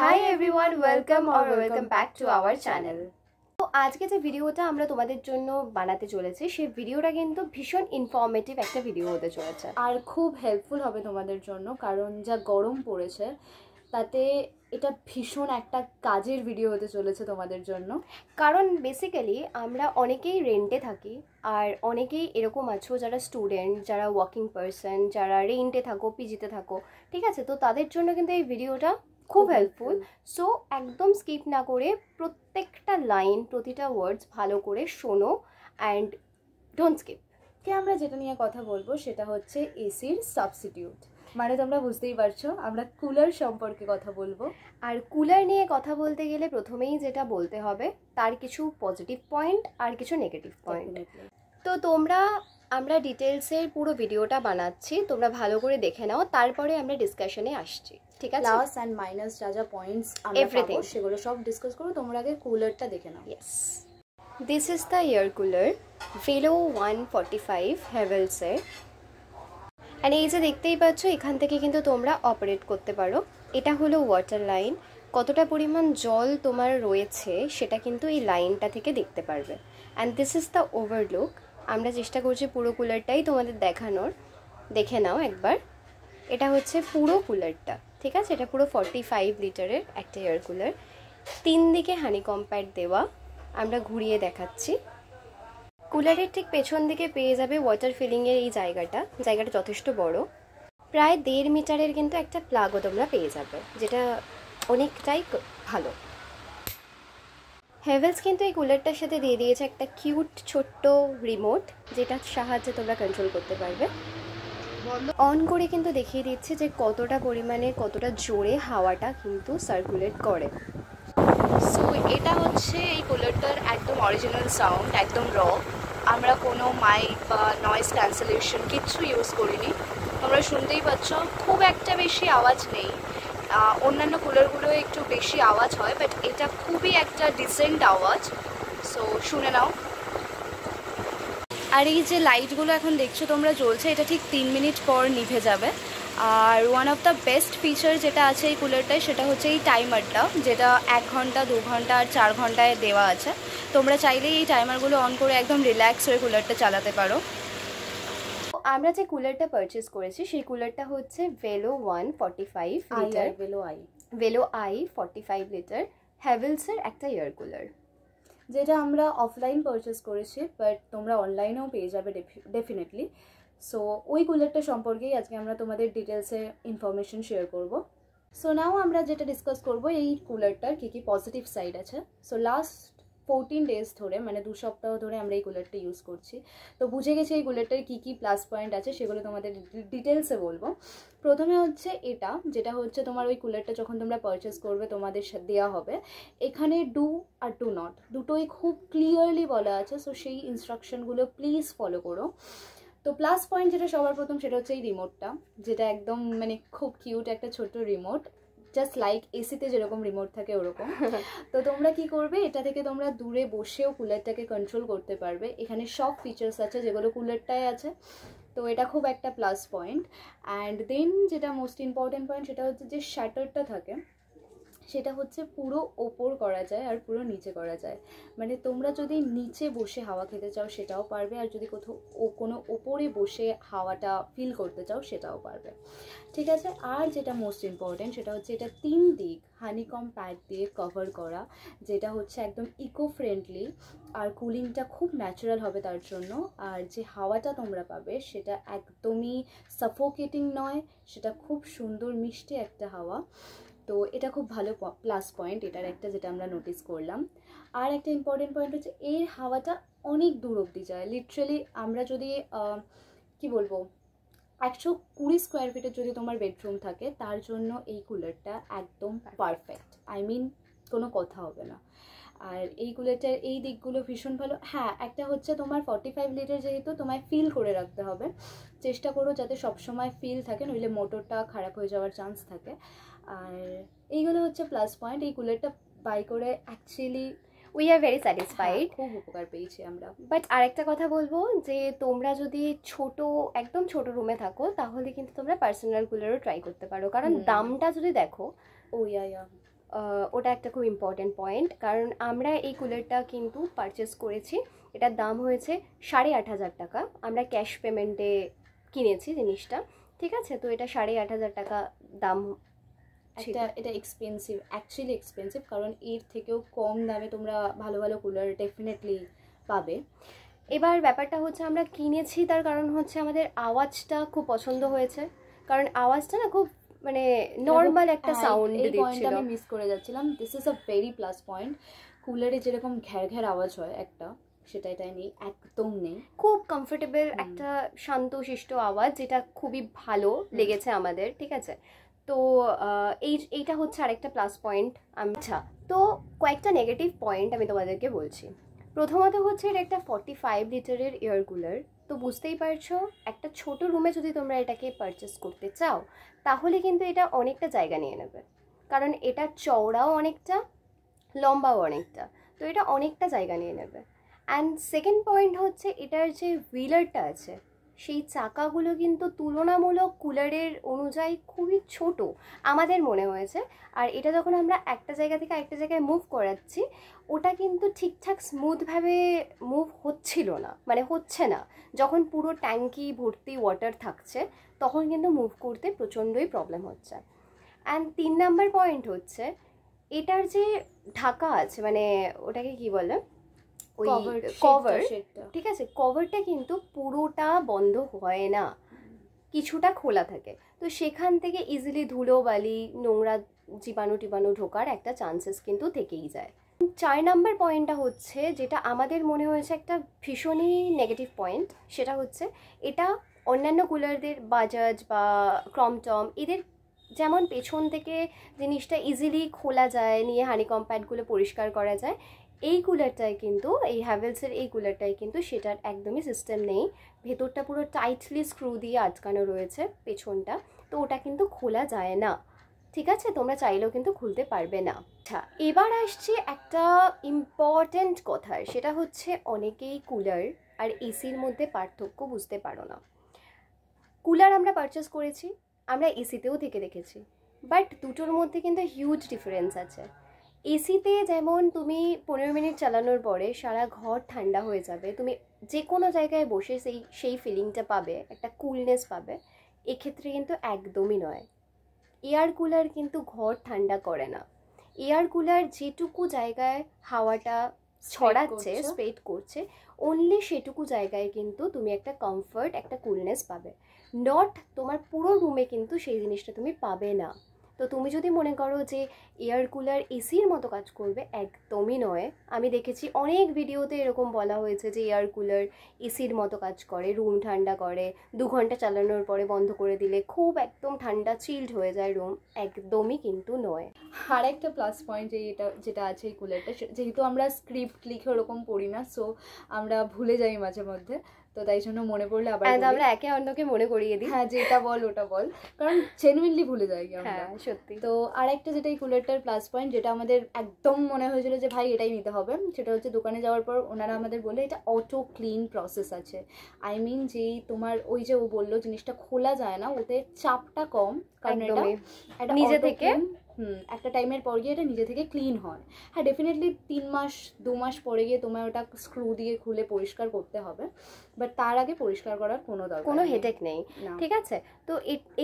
Hi everyone, welcome back to our channel. তো আজকে যে ভিডিওটা আমরা তোমাদের জন্য বানাতে চলেছি সেই ভিডিওটা কিন্তু ভীষণ ইনফরমেটিভ একটা ভিডিও হতে চলেছে আর খুব হেল্পফুল হবে তোমাদের জন্য, কারণ যা গরম পড়েছে তাতে এটা ভীষণ একটা কাজের ভিডিও হতে চলেছে তোমাদের জন্য। কারণ বেসিক্যালি আমরা অনেকেই রেন্টে থাকি, আর অনেকেই এরকম আছো যারা স্টুডেন্ট, যারা ওয়ার্কিং পারসন, যারা রেন্টে থাকো, পিজিতে থাকো, ঠিক আছে? তো তাদের জন্য কিন্তু এই ভিডিওটা খুব হেল্পফুল। সো একদম স্কিপ না করে প্রত্যেকটা লাইন, প্রতিটা ওয়ার্ডস ভালো করে শোনো অ্যান্ড ডোন্ট স্কিপ। আমরা যেটা নিয়ে কথা বলবো সেটা হচ্ছে এসির সাবস্টিটিউট। মানে তোমরা বুঝতেই পারছো আমরা কুলার সম্পর্কে কথা বলবো। আর কুলার নিয়ে কথা বলতে গেলে প্রথমেই যেটা বলতে হবে তার কিছু পজিটিভ পয়েন্ট আর কিছু নেগেটিভ পয়েন্ট। তো আমরা ডিটেলসের পুরো ভিডিওটা বানাচ্ছি, তোমরা ভালো করে দেখে নাও, তারপরে আমরা ডিসকাশনে আসছি, ঠিক আছে? প্লাস অ্যান্ড মাইনাস যা যা পয়েন্টস আমরা পাবো সেগুলো সব ডিসকাস করো। তোমরা আগে কুলারটা দেখে নাও। Yes, this is the air cooler Velo 145 হ্যাভেলসের। অ্যান্ড এই যে দেখতেই পাচ্ছ, এখান থেকে কিন্তু তোমরা অপারেট করতে পারো। এটা হলো ওয়াটার লাইন, কতটা পরিমাণ জল তোমার রয়েছে সেটা কিন্তু এই লাইনটা থেকে দেখতে পারবে। And this is the overlook. আমরা চেষ্টা করছি পুরো কুলারটাই তোমাদের দেখানোর, দেখে নাও একবার। এটা হচ্ছে পুরো কুলারটা, ঠিক আছে? এটা পুরো 45 লিটারের একটা এয়ার কুলার। 3 দিকে হানিকম প্যাড দেওয়া, আমরা ঘুরিয়ে দেখাচ্ছি। কুলারের ঠিক পেছন দিকে পেয়ে যাবে ওয়াটার ফিলিংয়ের এই জায়গাটা যথেষ্ট বড়। প্রায় 1.5 মিটারের কিন্তু একটা প্লাগও তোমরা পেয়ে যাবে, যেটা অনেকটাই ভালো। হ্যাভেলস কিন্তু এই কুলারটার সাথে দিয়ে দিয়েছে একটা কিউট ছোট্ট রিমোট, যেটার সাহায্যে তোমরা কন্ট্রোল করতে পারবে। অন করে কিন্তু দেখিয়ে দিচ্ছে যে কতটা পরিমাণে, কতটা জোরে হাওয়াটা কিন্তু সার্কুলেট করে। সো এটা হচ্ছে এই কুলারটার একদম অরিজিনাল সাউন্ড, একদম র। আমরা কোনো মাইক বা নয়েজ ক্যান্সেলেশন কিচ্ছু ইউজ করিনি। তোমরা শুনতেই পাচ্ছ খুব একটা বেশি আওয়াজ নেই। অন্যান্য কুলারগুলো একটু বেশি আওয়াজ হয়, বাট এটা খুবই একটা ডিসেন্ট আওয়াজ। সো শুনে নাও। আর এই যে লাইটগুলো এখন দেখছো তোমরা জ্বলছে, এটা ঠিক 3 মিনিট পর নিভে যাবে। আর one of the best feature যেটা আছে এই কুলারটায় সেটা হচ্ছে এই টাইমারটা, যেটা 1 ঘন্টা, 2 ঘন্টা আর 4 ঘন্টায় দেওয়া আছে। তোমরা চাইলেই এই টাইমারগুলো অন করে একদম রিল্যাক্স হয়ে কুলারটা চালাতে পারো। আমরা যে কুলারটা পারচেস করেছি সেই কুলারটা হচ্ছে ভেলো 145 লিটার, ভেলো আই 45 লিটার হ্যাভেলসের একটা এয়ার কুলার, যেটা আমরা অফলাইন পারচেস করেছি, বাট তোমরা অনলাইনেও পেয়ে যাবে ডেফিনেটলি। সো ওই কুলারটা সম্পর্কেই আজকে আমরা তোমাদের ডিটেলসে ইনফরমেশন শেয়ার করব। সো নাও আমরা যেটা ডিসকাস করব এই কুলারটার কী কী পজিটিভ সাইড আছে। সো লাস্ট 14 ডেজ ধরে, মানে 2 সপ্তাহ ধরে আমরা এই কুলারটা ইউজ করছি। তো বুঝে গেছি এই কুলারটার কী কী প্লাস পয়েন্ট আছে, সেগুলো তোমাদের ডিটেলসে বলবো। প্রথমে হচ্ছে এটা, যেটা হচ্ছে তোমার ওই কুলারটা যখন তোমরা পারচেস করবে তোমাদের দেওয়া হবে, এখানে ডু আর ডু নট দুটোই খুব ক্লিয়ারলি বলা আছে। সো সেই ইনস্ট্রাকশনগুলো প্লিজ ফলো করো। তো প্লাস পয়েন্ট যেটা সবার প্রথম সেটা হচ্ছে এই রিমোটটা, যেটা একদম মানে খুব কিউট একটা ছোট্ট রিমোট, জাস্ট লাইক এসিতে যেরকম রিমোট থাকে ওরকম। তো তোমরা কি করবে, এটা থেকে তোমরা দূরে বসেও কুলারটাকে কন্ট্রোল করতে পারবে। এখানে সব ফিচার্স আছে যেগুলো কুলারটায় আছে, তো এটা খুব একটা প্লাস পয়েন্ট। অ্যান্ড দেন যেটা মোস্ট ইম্পর্টেন্ট পয়েন্ট সেটা হচ্ছে যে শাটারটা থাকে, সেটা হচ্ছে পুরো ওপর করা যায় আর পুরো নিচে করা যায়। মানে তোমরা যদি নিচে বসে হাওয়া খেতে চাও সেটাও পারবে, আর যদি কোথাও কোনো ওপরে বসে হাওয়াটা ফিল করতে চাও সেটাও পারবে, ঠিক আছে? আর যেটা মোস্ট ইম্পর্টেন্ট সেটা হচ্ছে এটা 3 দিক হানিকম প্যাড দিয়ে কভার করা, যেটা হচ্ছে একদম ইকো ফ্রেন্ডলি, আর কুলিংটা খুব ন্যাচারাল হবে তার জন্য। আর যে হাওয়াটা তোমরা পাবে সেটা একদমই সাফোকেটিং নয়, সেটা খুব সুন্দর মিষ্টি একটা হাওয়া। তো এটা খুব ভালো প্লাস পয়েন্ট এটার একটা, যেটা আমরা নোটিস করলাম। আর একটা ইম্পর্টেন্ট পয়েন্ট হচ্ছে এর হাওয়াটা অনেক দূর অবধি যায়। লিটারালি আমরা যদি কি বলবো 120 স্কোয়ার ফিটের যদি তোমার বেডরুম থাকে, তার জন্য এই কুলারটা একদম পারফেক্ট। আই মিন কোনো কথা হবে না। আর এই কুলারটার এই দিকগুলো ভীষণ ভালো। হ্যাঁ, একটা হচ্ছে তোমার 45 লিটার, যেহেতু তোমায় ফিল করে রাখতে হবে, চেষ্টা করো যাতে সবসময় ফিল থাকে, নইলে মোটরটা খারাপ হয়ে যাওয়ার চান্স থাকে। আর এইগুলো হচ্ছে প্লাস পয়েন্ট। এই কুলারটা বাই করে actually we are very satisfied, খুব উপকার পেয়েছি আমরা। বাট আরেকটা কথা বলবো যে তোমরা যদি একদম ছোট রুমে থাকো তাহলে কিন্তু তোমরা পার্সোনাল কুলারও ট্রাই করতে পারো, কারণ দামটা যদি দেখো, ও ইয়া ওটা একটা খুব ইম্পর্ট্যান্ট পয়েন্ট, কারণ আমরা এই কুলারটা কিন্তু পারচেস করেছি, এটার দাম হয়েছে 8,500 টাকা। আমরা ক্যাশ পেমেন্টে কিনেছি জিনিসটা, ঠিক আছে? তো এটা 8,500 টাকা দাম। এটা এক্সপেন্সিভ, অ্যাকচুয়ালি এক্সপেন্সিভ, কারণ এর থেকেও কম দামে তোমরা ভালো ভালো কুলার ডেফিনেটলি পাবে। এবার ব্যাপারটা হচ্ছে আমরা কিনেছি তার কারণ হচ্ছে আমাদের আওয়াজটা খুব পছন্দ হয়েছে, কারণ আওয়াজটা না খুব মানে নর্মাল একটা সাউন্ড দিচ্ছিল। আমি মিস করে যাচ্ছিলাম, this is a very plus point. কুলারে যেরকম ঘ্যার ঘ্যার আওয়াজ হয় একটা, সেটা এটা নেই, একদম নেই। খুব কমফোর্টেবল একটা শান্তশিষ্ট আওয়াজ, যেটা খুবই ভালো লেগেছে আমাদের, ঠিক আছে? তো এইটা হচ্ছে আরেকটা প্লাস পয়েন্ট। আচ্ছা, তো কয়েকটা নেগেটিভ পয়েন্ট আমি তোমাদেরকে বলছি। প্রথমত হচ্ছে এটা একটা 45 লিটারের এয়ার কুলার। তো বুঝতেই পারছো, একটা ছোট রুমে যদি তোমরা এটাকে পারচেস করতে চাও তাহলে কিন্তু এটা অনেকটা জায়গা নিয়ে নেবে, কারণ এটা চওড়াও অনেকটা, লম্বাও অনেকটা, তো এটা অনেকটা জায়গা নিয়ে নেবে। অ্যান্ড সেকেন্ড পয়েন্ট হচ্ছে এটার যে হুইলারটা আছে, সেই চাকাগুলো কিন্তু তুলনামূলক কুলারের অনুযায়ী খুবই ছোট আমাদের মনে হয়েছে। আর এটা যখন আমরা একটা জায়গা থেকে আরেকটা জায়গায় মুভ করাচ্ছি, ওটা কিন্তু ঠিকঠাক স্মুথভাবে মুভ হচ্ছিল না, মানে হচ্ছে না। যখন পুরো ট্যাঙ্কি ভর্তি ওয়াটার থাকছে তখন কিন্তু মুভ করতে প্রচণ্ডই প্রবলেম হচ্ছে। অ্যান্ড 3 নাম্বার পয়েন্ট হচ্ছে এটার যে ঢাকা আছে, মানে ওটাকে কি বলে, ওই কভার, ঠিক আছে? কভারটা কিন্তু পুরোটা বন্ধ হয় না, কিছুটা খোলা থাকে। তো সেখান থেকে ইজিলি ধুলো বালি নোংরা জীবাণু ঢোকার একটা চান্সেস কিন্তু থেকেই যায়। 4 নাম্বার পয়েন্টটা হচ্ছে যেটা আমাদের মনে হয়েছে একটা ভীষণই নেগেটিভ পয়েন্ট, সেটা হচ্ছে এটা অন্যান্য কুলারদের, বাজাজ বা ক্রমটম, এদের যেমন পেছন থেকে জিনিসটা ইজিলি খোলা যায়, নিয়ে হানিকম প্যাডগুলো পরিষ্কার করা যায়, এই কুলারটায় কিন্তু, এই হ্যাভেলসের এই কুলারটায় কিন্তু সেটার একদমই সিস্টেম নেই। ভেতরটা পুরো টাইটলি স্ক্রু দিয়ে আটকানো রয়েছে পেছনটা, তো ওটা কিন্তু খোলা যায় না, ঠিক আছে? তোমরা চাইলেও কিন্তু খুলতে পারবে না। আচ্ছা, এবার আসছি একটা ইম্পর্ট্যান্ট কথার, সেটা হচ্ছে অনেকেই কুলার আর এসির মধ্যে পার্থক্য বুঝতে পারো না। কুলার আমরা পারচেস করেছি, আমরা এসিতেও থেকে দেখেছি, বাট দুটোর মধ্যে কিন্তু হিউজ ডিফারেন্স আছে। এসিতে যেমন তুমি 15 মিনিট চালানোর পরে সারা ঘর ঠান্ডা হয়ে যাবে, তুমি যে কোনো জায়গায় বসে সেই ফিলিংটা পাবে, একটা কুলনেস পাবে। এক্ষেত্রে কিন্তু একদমই নয়। এয়ার কুলার কিন্তু ঘর ঠান্ডা করে না। এয়ার কুলার যেটুকু জায়গায় হাওয়াটা ছড়াচ্ছে, স্প্রেড করছে, অনলি সেটুকু জায়গায় কিন্তু তুমি একটা কমফর্ট, একটা কুলনেস পাবে। নট তোমার পুরো রুমে কিন্তু সেই জিনিসটা তুমি পাবে না। তো তুমি যদি মনে করো যে এয়ার কুলার এসির মতো কাজ করবে, একদমই নয়। আমি দেখেছি অনেক ভিডিওতে এরকম বলা হয়েছে যে এয়ার কুলার এসির মতো কাজ করে, রুম ঠান্ডা করে, 2 ঘন্টা চালানোর পরে বন্ধ করে দিলে খুব একদম ঠান্ডা চিল্ড হয়ে যায় রুম, একদমই কিন্তু নয়। আর একটা প্লাস পয়েন্ট যেটা আছে এই কুলারটা, যেহেতু আমরা স্ক্রিপ্ট লিখে ওরকম পড়ি না, সো আমরা ভুলে যাই মাঝে মধ্যে, তো তাই জন্য মনে পড়লে আবার আমরা একে অন্যকে মনে করিয়ে দিই, হ্যাঁ যে এটা বল ওটা বল, কারণ জেনুইনলি ভুলে যাই আমরা। হ্যাঁ সত্যি। তো আর একটা যেটা এই কুলারটার প্লাস পয়েন্ট, যেটা আমাদের একদম মনে হয়েছিল যে ভাই এটাই নিতে হবে, সেটা হচ্ছে দোকানে যাওয়ার পর ওনারা আমাদের বলে এটা অটো ক্লিন প্রসেস আছে। আই মিন যেই তোমার ওই যে ও বললো জিনিসটা খোলা যায় না, ওতে চাপটা কম, কারণ এটা নিজে থেকে একটা টাইমের পর গিয়ে এটা নিজে থেকে ক্লিন হয়। হ্যাঁ ডেফিনেটলি 3 মাস 2 মাস পরে গিয়ে তোমার ওটা স্ক্রু দিয়ে খুলে পরিষ্কার করতে হবে, বাট তার আগে পরিষ্কার করার কোনো হেডেক নেই, ঠিক আছে? তো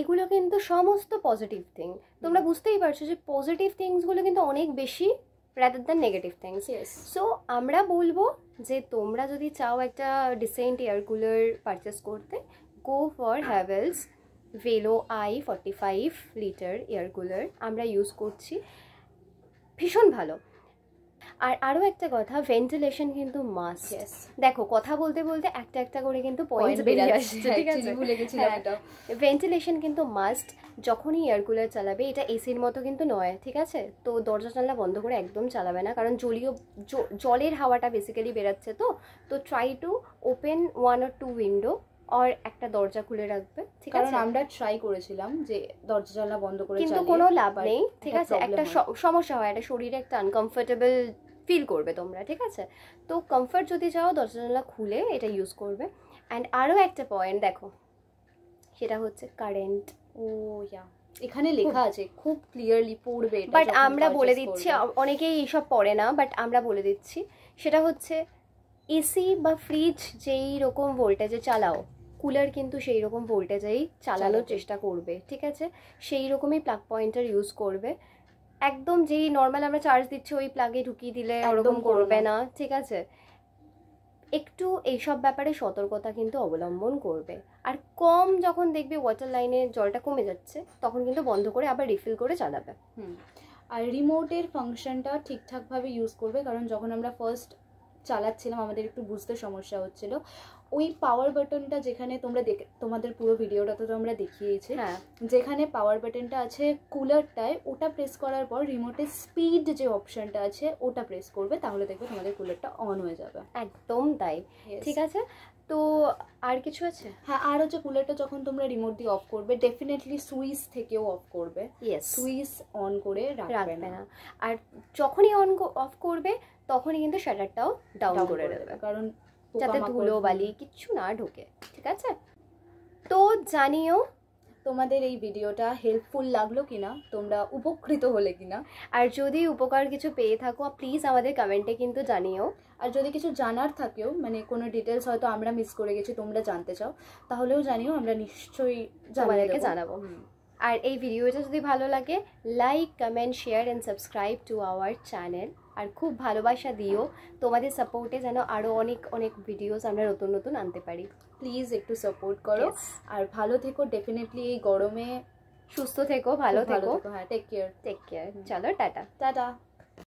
এগুলো কিন্তু সমস্ত পজিটিভ থিং। তোমরা বুঝতেই পারছো যে পজিটিভ থিংসগুলো কিন্তু অনেক বেশি rather than negative things. So আমরা বলবো যে তোমরা যদি চাও একটা ডিসেন্ট এয়ার কুলার পারচেস করতে, go for Havells Velo i45 litre air cooler. আমরা ইউজ করছি, ভীষণ ভালো। আর আরও একটা কথা, ভেন্টিলেশন কিন্তু মাস্ট। দেখো কথা বলতে বলতে একটা করে কিন্তু পয়েন্ট বেরিয়ে আসছে, ঠিক আছে? ভুলে গেছিলাম এটা। ভেন্টিলেশন কিন্তু মাস্ট। যখনই এয়ার কুলার চালাবে, এটা এসির মতো কিন্তু নয়, ঠিক আছে? তো দরজা জানলা বন্ধ করে একদম চালাবে না, কারণ জলের হাওয়াটা বেসিক্যালি বেরাচ্ছে। তো try to open 1 or 2 window, আর একটা দরজা খুলে রাখবে, ঠিক আছে? কারণ আমরা ট্রাই করেছিলাম যে দরজা জানলা বন্ধ করে, কিন্তু কোনো লাভ নেই, ঠিক আছে? একটা সমস্যা হয়, একটা শরীরে একটা আনকমফোর্টেবল ফিল করবে তোমরা, ঠিক আছে? তো কমফর্ট যদি চাও দরজা জানলা খুলে এটা ইউজ করবে। অ্যান্ড আরও একটা পয়েন্ট দেখো, সেটা হচ্ছে কারেন্ট। ও ইয়া, এখানে লেখা আছে খুব ক্লিয়ারলি পড়বে, বাট আমরা বলে দিচ্ছি, অনেকেই এইসব পড়ে না, বাট আমরা বলে দিচ্ছি সেটা হচ্ছে এসি বা ফ্রিজ যেই রকম ভোল্টেজে চালাও, কুলার কিন্তু সেই রকম ভোল্টেজেই চালানোর চেষ্টা করবে, ঠিক আছে? সেই রকমই প্লাগ পয়েন্টার ইউজ করবে। একদম যেই নর্মাল আমরা চার্জ দিচ্ছি ওই প্লাগে ঢুকিয়ে দিলে ওরকম করবে না, ঠিক আছে? একটু এইসব ব্যাপারে সতর্কতা কিন্তু অবলম্বন করবে। আর কম যখন দেখবে ওয়াটার লাইনে জলটা কমে যাচ্ছে তখন কিন্তু বন্ধ করে আবার রিফিল করে চালাবে। আর রিমোটের ফাংশনটা ঠিকঠাকভাবে ইউজ করবে, কারণ যখন আমরা ফার্স্ট চালাচ্ছিলাম আমাদের একটু বুঝতে সমস্যা হচ্ছিল। ওই পাওয়ার বাটনটা যেখানে তোমাদের পুরো ভিডিওটা তো আমরা দেখিয়েছি, যেখানে পাওয়ার বাটনটা আছে কুলারটায়, ওটা প্রেস করার পর রিমোটের স্পিড যে অপশনটা আছে ওটা প্রেস করবে, তাহলে দেখবে তোমাদের কুলারটা অন হয়ে যাবে। একদম তাই, ঠিক আছে? তো আর কিছু আছে? হ্যাঁ, আর হচ্ছে কুলারটা যখন তোমরা রিমোট দিয়ে অফ করবে ডেফিনেটলি সুইচ থেকেও অফ করবে, সুইচ অন করে রাখবে না। আর যখনই অফ করবে তখনই কিন্তু শাটারটাও ডাউন করে দেবে, কারণ যাতে ধুলো বালি কিচ্ছু না ঢোকে, ঠিক আছে? তো জানিও তোমাদের এই ভিডিওটা হেল্পফুল লাগলো কিনা, তোমরা উপকৃত হলে কিনা। আর যদি উপকার কিছু পেয়ে থাকো প্লিজ আমাদের কমেন্টে কিন্তু জানিও। আর যদি কিছু জানার থাকেও, মানে কোনো ডিটেলস হয়তো আমরা মিস করে গেছি তোমরা জানতে চাও, তাহলেও জানিও, আমরা নিশ্চয়ই তোমাদেরকে জানাবো। আর এই ভিডিওটা যদি ভালো লাগে like, comment, share and subscribe to our channel. আর খুব ভালোবাসা দিও, তোমাদের সাপোর্টে যেন আরও অনেক অনেক ভিডিওস আমরা নতুন নতুন আনতে পারি। প্লিজ একটু সাপোর্ট করো। আর ভালো থেকো, ডেফিনেটলি এই গরমে সুস্থ থেকো, ভালো থেকো। হ্যাঁ, টেক কেয়ার। চলো টাটা।